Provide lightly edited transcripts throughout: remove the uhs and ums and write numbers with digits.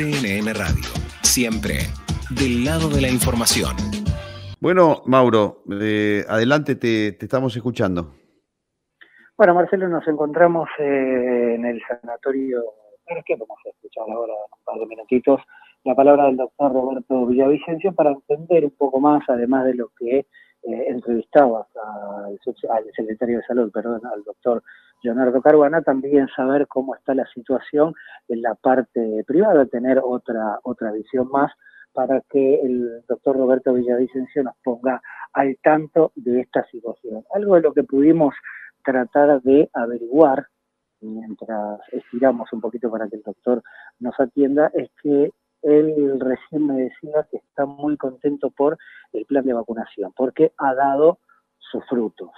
CNN Radio. Siempre del lado de la información. Bueno, Mauro, adelante, te estamos escuchando. Bueno, Marcelo, nos encontramos en el sanatorio. ¿Para qué vamos a escuchar ahora en un par de minutitos la palabra del doctor Roberto Villavicencio para entender un poco más, además de lo que entrevistabas al secretario de Salud, al doctor Leonardo Caruana, también saber cómo está la situación en la parte privada, tener otra visión más para que el doctor Roberto Villavicencio nos ponga al tanto de esta situación. Algo de lo que pudimos tratar de averiguar mientras estiramos un poquito para que el doctor nos atienda es que él recién me decía que está muy contento por el plan de vacunación porque ha dado sus frutos,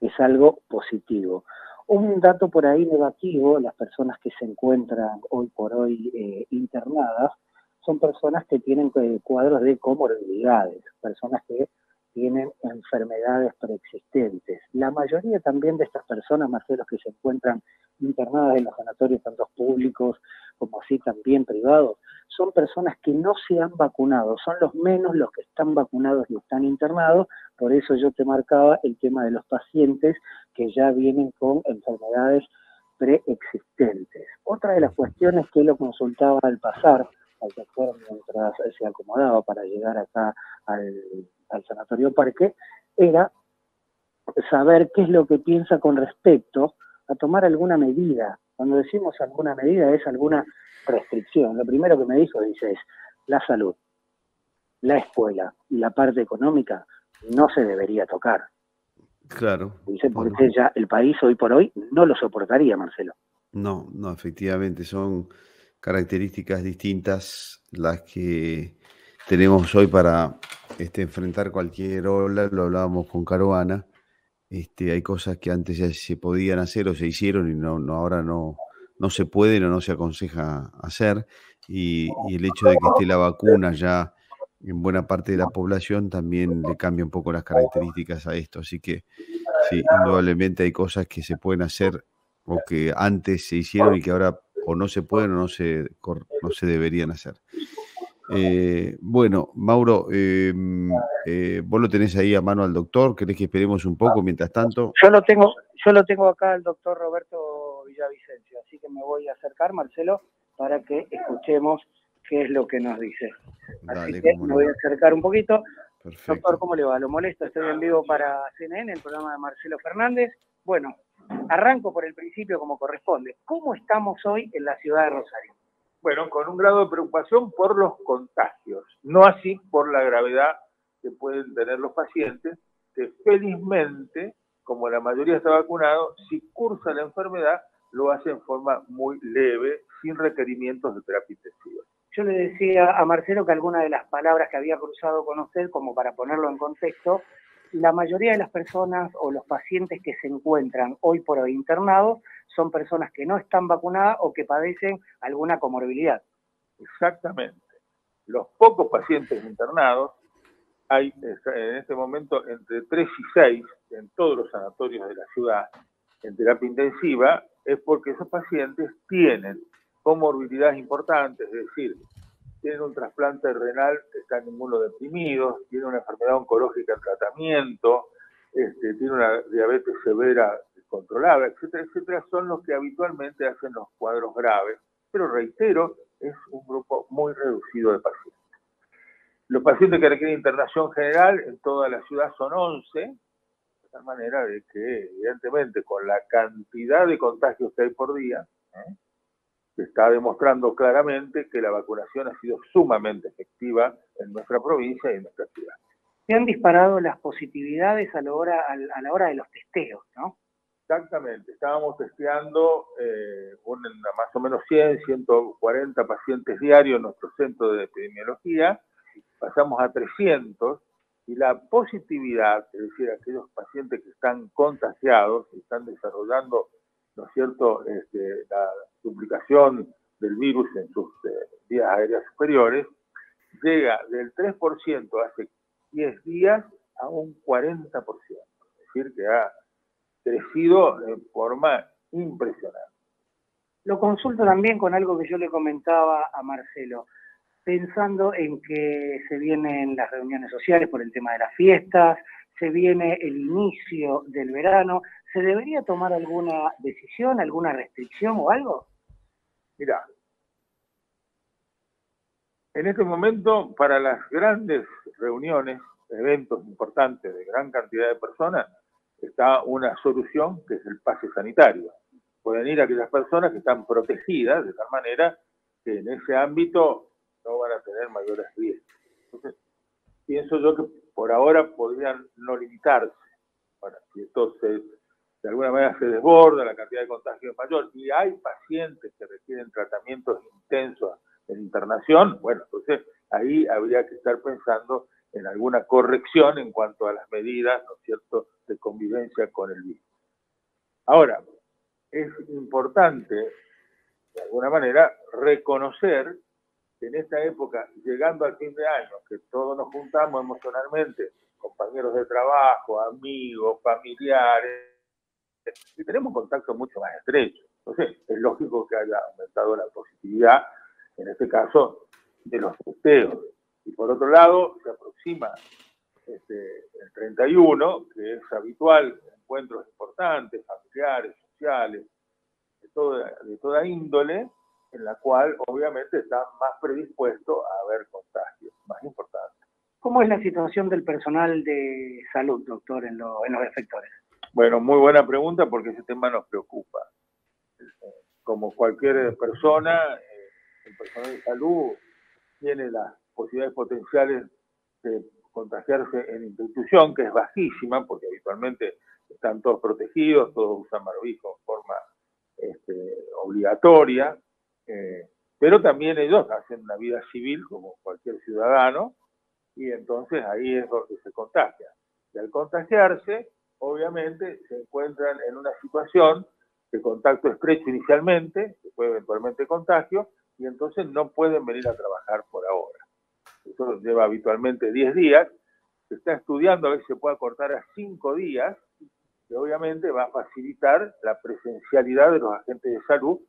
es algo positivo. Un dato por ahí negativo: las personas que se encuentran hoy por hoy internadas son personas que tienen cuadros de comorbilidades, personas que tienen enfermedades preexistentes. La mayoría también de estas personas, Marcelo, que se encuentran internadas en los sanatorios, tanto públicos como así también privados, son personas que no se han vacunado, son los menos los que están vacunados y están internados. Por eso yo te marcaba el tema de los pacientes que ya vienen con enfermedades preexistentes. Otra de las cuestiones que lo consultaba al pasar al doctor mientras se acomodaba para llegar acá al Sanatorio Parque, era saber qué es lo que piensa con respecto a tomar alguna medida. Cuando decimos alguna medida es alguna restricción. Lo primero que me dijo, dice, es la salud, la escuela y la parte económica no se debería tocar. Claro. Dice, porque ya el país hoy por hoy no lo soportaría, Marcelo. No, efectivamente, son características distintas las que tenemos hoy para enfrentar cualquier ola. Lo hablábamos con Caruana. Hay cosas que antes ya se podían hacer o se hicieron y ahora no se pueden o no se aconseja hacer. Y el hecho de que esté la vacuna ya en buena parte de la población también le cambia un poco las características a esto. Así que sí, indudablemente hay cosas que se pueden hacer o que antes se hicieron y que ahora o no se pueden o no se deberían hacer. Bueno, Mauro, vos lo tenés ahí a mano al doctor. ¿Querés que esperemos un poco mientras tanto? Yo lo tengo acá al doctor Roberto Villavicencio, así que me voy a acercar, Marcelo, para que escuchemos qué es lo que nos dice. Dale, así que me voy a acercar un poquito. Perfecto. Doctor, ¿cómo le va? Lo molesto, estoy en vivo para CNN, el programa de Marcelo Fernández. Bueno, arranco por el principio como corresponde. ¿Cómo estamos hoy en la ciudad de Rosario? Bueno, con un grado de preocupación por los contagios, no así por la gravedad que pueden tener los pacientes, que felizmente, como la mayoría está vacunado, si cursa la enfermedad, lo hace en forma muy leve, sin requerimientos de terapia intensiva. Yo le decía a Marcelo que alguna de las palabras que había cruzado con usted, como para ponerlo en contexto, la mayoría de las personas o los pacientes que se encuentran hoy por hoy internados son personas que no están vacunadas o que padecen alguna comorbilidad. Exactamente. Los pocos pacientes internados, hay en este momento entre 3 y 6 en todos los sanatorios de la ciudad en terapia intensiva, es porque esos pacientes tienen comorbilidades importantes, es decir, tienen un trasplante renal que están inmunodeprimidos, tienen una enfermedad oncológica en tratamiento, tienen una diabetes severa controlada, etcétera, etcétera, son los que habitualmente hacen los cuadros graves. Pero reitero, es un grupo muy reducido de pacientes. Los pacientes que requieren internación general en toda la ciudad son 11, de tal manera de que, evidentemente, con la cantidad de contagios que hay por día, se está demostrando claramente que la vacunación ha sido sumamente efectiva en nuestra provincia y en nuestra ciudad. Se han disparado las positividades a la hora de los testeos, ¿no? Exactamente. Estábamos testeando más o menos 100, 140 pacientes diarios en nuestro centro de epidemiología. Pasamos a 300 y la positividad, es decir, aquellos pacientes que están contagiados y están desarrollando, ¿no es cierto?, la duplicación del virus en sus vías aéreas superiores, llega del 3% hace 10 días a un 40%. Es decir, que ha crecido de forma impresionante. Lo consulto también con algo que yo le comentaba a Marcelo, pensando en que se vienen las reuniones sociales por el tema de las fiestas, se viene el inicio del verano, ¿se debería tomar alguna decisión, alguna restricción o algo? Mirá, en este momento, para las grandes reuniones, eventos importantes de gran cantidad de personas, está una solución que es el pase sanitario. Pueden ir aquellas personas que están protegidas de tal manera que en ese ámbito no van a tener mayores riesgos. Entonces, pienso yo que por ahora podrían no limitarse. Bueno, si entonces de alguna manera se desborda, la cantidad de contagios es mayor y hay pacientes que requieren tratamientos intensos en internación, bueno, entonces ahí habría que estar pensando en alguna corrección en cuanto a las medidas, ¿no es cierto?, de convivencia con el virus. Ahora, es importante, de alguna manera, reconocer que en esta época, llegando al fin de año, que todos nos juntamos emocionalmente, compañeros de trabajo, amigos, familiares, y tenemos contacto mucho más estrecho. Entonces, es lógico que haya aumentado la positividad, en este caso, de los testeos. Y por otro lado, se aproxima el 31, que es habitual, encuentros importantes, familiares, sociales, de toda índole, en la cual obviamente está más predispuesto a haber contagios, más importante. ¿Cómo es la situación del personal de salud, doctor, en los efectores? Bueno, muy buena pregunta porque ese tema nos preocupa. Como cualquier persona, el personal de salud tiene las posibilidades potenciales de contagiarse en institución, que es bajísima, porque habitualmente están todos protegidos, todos usan barbijo en forma obligatoria, pero también ellos hacen una vida civil como cualquier ciudadano, y entonces ahí es donde se contagian. Y al contagiarse, obviamente se encuentran en una situación de contacto estrecho inicialmente, después eventualmente contagio, y entonces no pueden venir a trabajar por ahora. Eso lleva habitualmente 10 días, se está estudiando a ver si se puede acortar a 5 días, que obviamente va a facilitar la presencialidad de los agentes de salud,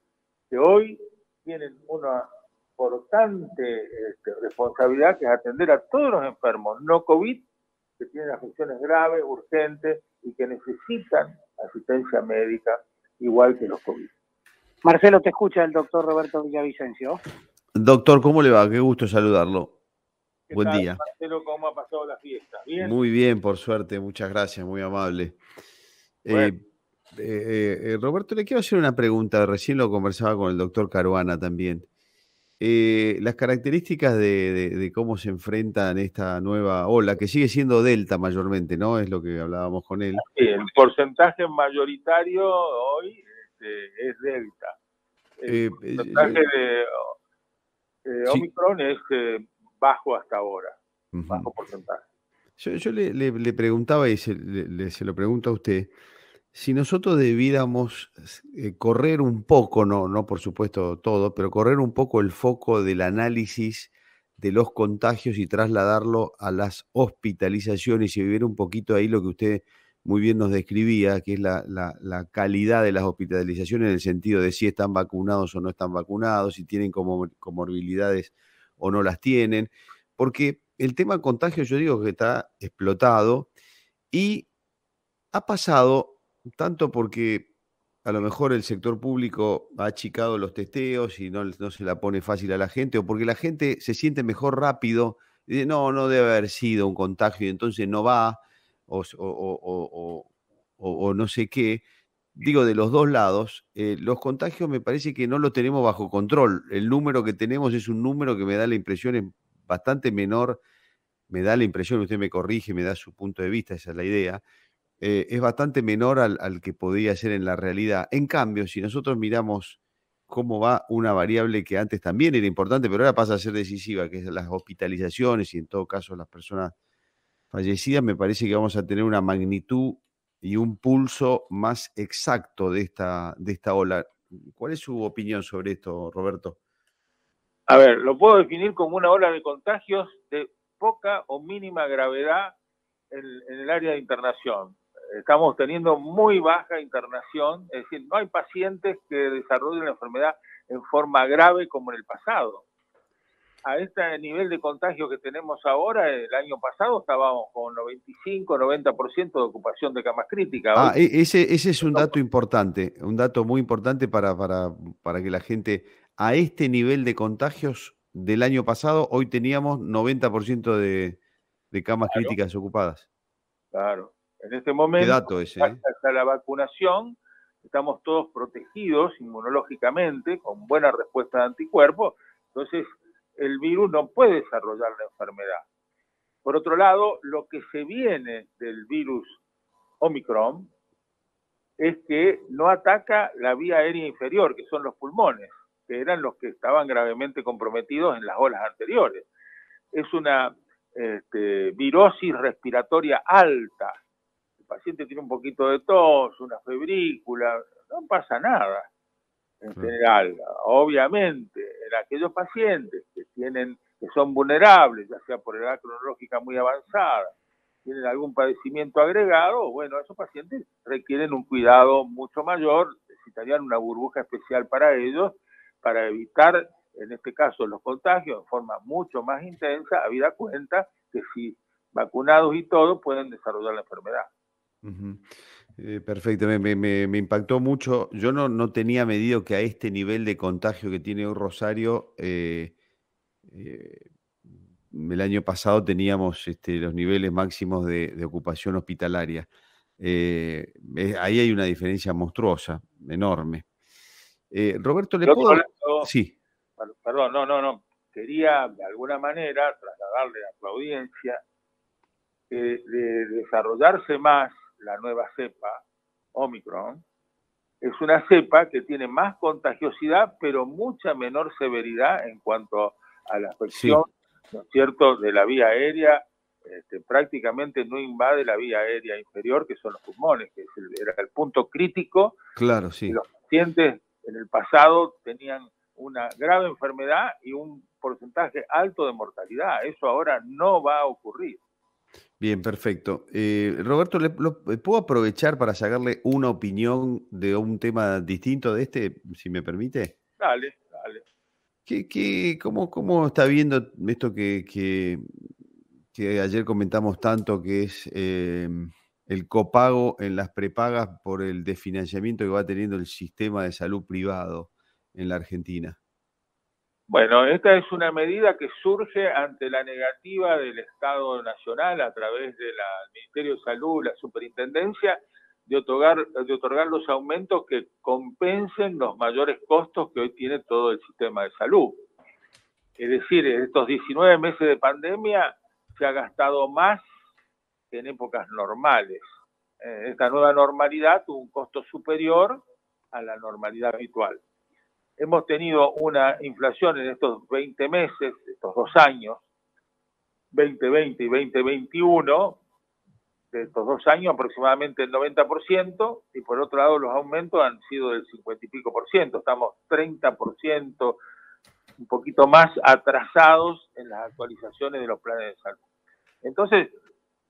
que hoy tienen una importante responsabilidad, que es atender a todos los enfermos no COVID, que tienen afecciones graves, urgentes, y que necesitan asistencia médica, igual que los COVID. Marcelo, te escucha el doctor Roberto Villavicencio. Doctor, ¿cómo le va? Qué gusto saludarlo. Buen tal, día. Marcelo, ¿cómo ha pasado la fiesta? ¿Bien? Muy bien, por suerte, muchas gracias, muy amable. Bueno. Roberto, le quiero hacer una pregunta, recién lo conversaba con el doctor Caruana también. Las características de cómo se enfrentan esta nueva ola, que sigue siendo Delta mayormente, ¿no? Es lo que hablábamos con él. Sí, el porcentaje mayoritario hoy es Delta. El porcentaje de Omicron es bajo hasta ahora, bajo porcentaje. Yo le preguntaba, y se lo pregunto a usted, si nosotros debiéramos correr un poco, no por supuesto todo, pero correr un poco el foco del análisis de los contagios y trasladarlo a las hospitalizaciones y ver un poquito ahí lo que usted muy bien nos describía, que es la calidad de las hospitalizaciones en el sentido de si están vacunados o no están vacunados, si tienen comorbilidades o no las tienen, porque el tema contagio yo digo que está explotado y ha pasado tanto porque a lo mejor el sector público ha achicado los testeos y no se la pone fácil a la gente, o porque la gente se siente mejor rápido, y dice, no debe haber sido un contagio y entonces no va, o no sé qué. Digo, de los dos lados, los contagios me parece que no los tenemos bajo control. El número que tenemos es un número que me da la impresión es bastante menor, me da la impresión, usted me corrige, me da su punto de vista, esa es la idea, es bastante menor al que podría ser en la realidad. En cambio, si nosotros miramos cómo va una variable que antes también era importante, pero ahora pasa a ser decisiva, que es las hospitalizaciones y en todo caso las personas fallecidas, me parece que vamos a tener una magnitud y un pulso más exacto de esta ola. ¿Cuál es su opinión sobre esto, Roberto? A ver, lo puedo definir como una ola de contagios de poca o mínima gravedad en el área de internación. estamos teniendo muy baja internación, es decir, no hay pacientes que desarrollen la enfermedad en forma grave como en el pasado. A este nivel de contagio que tenemos ahora, el año pasado estábamos con 95-90% de ocupación de camas críticas. Ese es un dato importante, un dato muy importante para que la gente, a este nivel de contagios del año pasado, hoy teníamos 90% de camas críticas ocupadas. Claro, en este momento, ¿Qué dato ese? hasta la vacunación, estamos todos protegidos inmunológicamente, con buena respuesta de anticuerpos, entonces el virus no puede desarrollar la enfermedad. Por otro lado, lo que se viene del virus Omicron es que no ataca la vía aérea inferior, que son los pulmones, que eran los que estaban gravemente comprometidos en las olas anteriores. Es una virosis respiratoria alta. El paciente tiene un poquito de tos, una febrícula, no pasa nada en general. Obviamente, en aquellos pacientes que son vulnerables, ya sea por edad cronológica muy avanzada, tienen algún padecimiento agregado, bueno, esos pacientes requieren un cuidado mucho mayor, necesitarían una burbuja especial para ellos, para evitar, en este caso, los contagios de forma mucho más intensa, habida cuenta que si vacunados y todo pueden desarrollar la enfermedad. Perfecto, me impactó mucho. Yo no tenía medido que a este nivel de contagio que tiene hoy Rosario, el año pasado teníamos los niveles máximos de ocupación hospitalaria. Ahí hay una diferencia monstruosa, enorme. Roberto, ¿le puedo...? Sí. Perdón, no. Quería, de alguna manera, trasladarle a tu audiencia que de desarrollarse más la nueva cepa, Omicron, es una cepa que tiene más contagiosidad, pero mucha menor severidad en cuanto a la afección, ¿no es cierto?, de la vía aérea. Prácticamente no invade la vía aérea inferior, que son los pulmones, que era el punto crítico. Claro, sí. Y los pacientes en el pasado tenían una grave enfermedad y un porcentaje alto de mortalidad. Eso ahora no va a ocurrir. Bien, perfecto. Roberto, ¿puedo aprovechar para sacarle una opinión de un tema distinto de si me permite? Dale. ¿Cómo está viendo esto que ayer comentamos tanto, que es el copago en las prepagas por el desfinanciamiento que va teniendo el sistema de salud privado en la Argentina? Bueno, esta es una medida que surge ante la negativa del Estado Nacional a través del Ministerio de Salud, la Superintendencia, de otorgar los aumentos que compensen los mayores costos que hoy tiene todo el sistema de salud. Es decir, en estos 19 meses de pandemia se ha gastado más que en épocas normales. Esta nueva normalidad tuvo un costo superior a la normalidad habitual. Hemos tenido una inflación en estos 20 meses, estos 2 años, 2020 y 2021, de estos 2 años aproximadamente el 90%, y por otro lado los aumentos han sido del 50 y pico por ciento. Estamos 30%, un poquito más atrasados en las actualizaciones de los planes de salud. Entonces,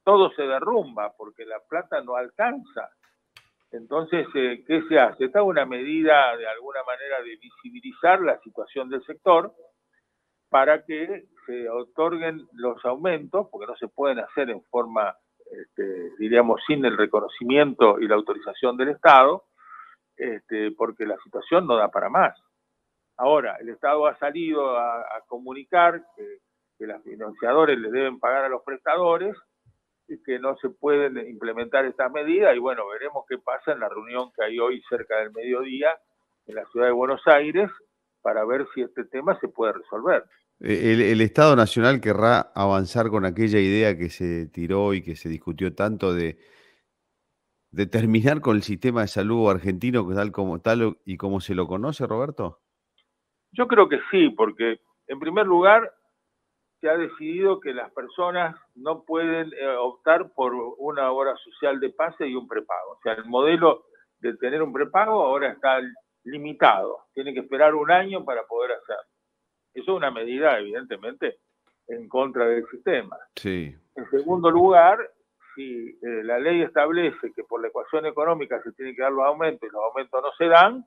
todo se derrumba porque la plata no alcanza. Entonces, ¿qué se hace? Esta es una medida, de alguna manera, de visibilizar la situación del sector para que se otorguen los aumentos, porque no se pueden hacer en forma, diríamos, sin el reconocimiento y la autorización del Estado, porque la situación no da para más. Ahora, el Estado ha salido a comunicar que los financiadores le deben pagar a los prestadores, y que no se pueden implementar estas medidas, y bueno, veremos qué pasa en la reunión que hay hoy cerca del mediodía en la ciudad de Buenos Aires, para ver si este tema se puede resolver. ¿El Estado Nacional querrá avanzar con aquella idea que se tiró y que se discutió tanto de terminar con el sistema de salud argentino tal y como se lo conoce, Roberto? Yo creo que sí, porque en primer lugar se ha decidido que las personas no pueden optar por una obra social de pase y un prepago. O sea, el modelo de tener un prepago ahora está limitado. Tiene que esperar 1 año para poder hacerlo. Eso es una medida, evidentemente, en contra del sistema. Sí. En segundo lugar, si la ley establece que por la ecuación económica se tienen que dar los aumentos y los aumentos no se dan,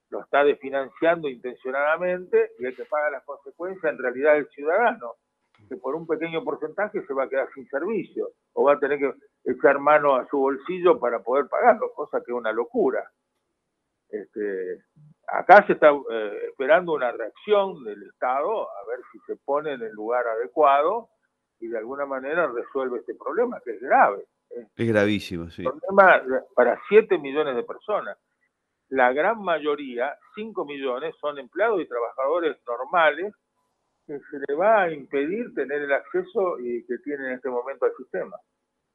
lo está desfinanciando intencionadamente y el que paga las consecuencias en realidad es el ciudadano, que por un pequeño porcentaje se va a quedar sin servicio o va a tener que echar mano a su bolsillo para poder pagarlo, cosa que es una locura. Acá se está esperando una reacción del Estado a ver si se pone en el lugar adecuado y de alguna manera resuelve este problema, que es grave. Es gravísimo, sí. Un problema para 7 millones de personas. La gran mayoría, 5 millones, son empleados y trabajadores normales que se le va a impedir tener el acceso que tienen en este momento al sistema.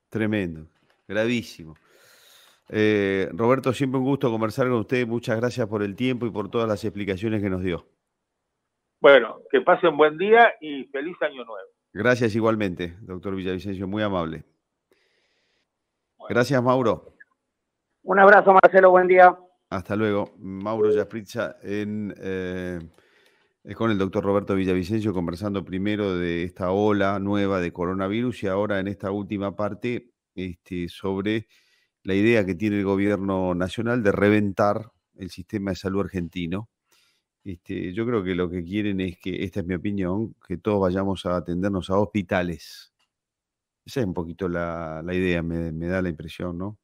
Tremendo, gravísimo. Roberto, siempre un gusto conversar con usted. Muchas gracias por el tiempo y por todas las explicaciones que nos dio. Bueno, que pasen buen día y feliz año nuevo. Gracias igualmente, doctor Villavicencio, muy amable. Gracias, Mauro. Un abrazo, Marcelo, buen día. Hasta luego. Mauro Yaspritza con el doctor Roberto Villavicencio conversando primero de esta ola nueva de coronavirus y ahora en esta última parte sobre la idea que tiene el gobierno nacional de reventar el sistema de salud argentino. Yo creo que lo que quieren es que, esta es mi opinión, que todos vayamos a atendernos a hospitales. Esa es un poquito la idea, me da la impresión, ¿no?